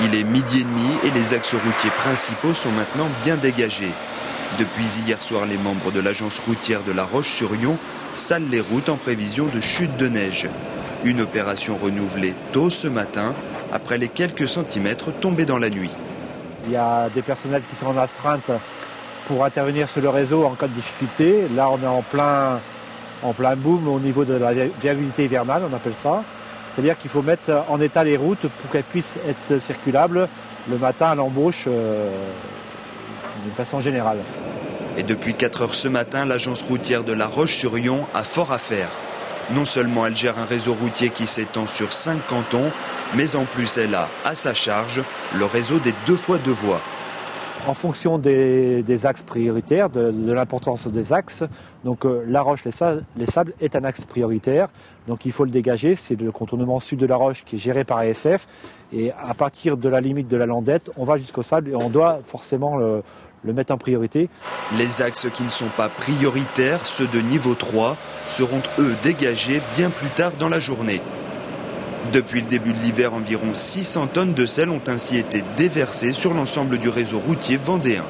Il est 12h30 et les axes routiers principaux sont maintenant bien dégagés. Depuis hier soir, les membres de l'agence routière de La Roche-sur-Yon salent les routes en prévision de chute de neige. Une opération renouvelée tôt ce matin, après les quelques centimètres tombés dans la nuit. Il y a des personnels qui sont en astreinte pour intervenir sur le réseau en cas de difficulté. Là, on est en plein boom au niveau de la viabilité hivernale, on appelle ça. C'est-à-dire qu'il faut mettre en état les routes pour qu'elles puissent être circulables le matin à l'embauche d'une façon générale. Et depuis 4 heures ce matin, l'agence routière de La Roche-sur-Yon a fort à faire. Non seulement elle gère un réseau routier qui s'étend sur 5 cantons, mais en plus elle a à sa charge le réseau des 2x2 voies. En fonction des axes prioritaires, de l'importance des axes, donc La Roche-les-Sables est un axe prioritaire, donc il faut le dégager. C'est le contournement sud de La Roche qui est géré par ASF, et à partir de la limite de la Landette, on va jusqu'au Sable et on doit forcément le mettre en priorité. Les axes qui ne sont pas prioritaires, ceux de niveau 3, seront eux dégagés bien plus tard dans la journée. Depuis le début de l'hiver, environ 600 tonnes de sel ont ainsi été déversées sur l'ensemble du réseau routier vendéen.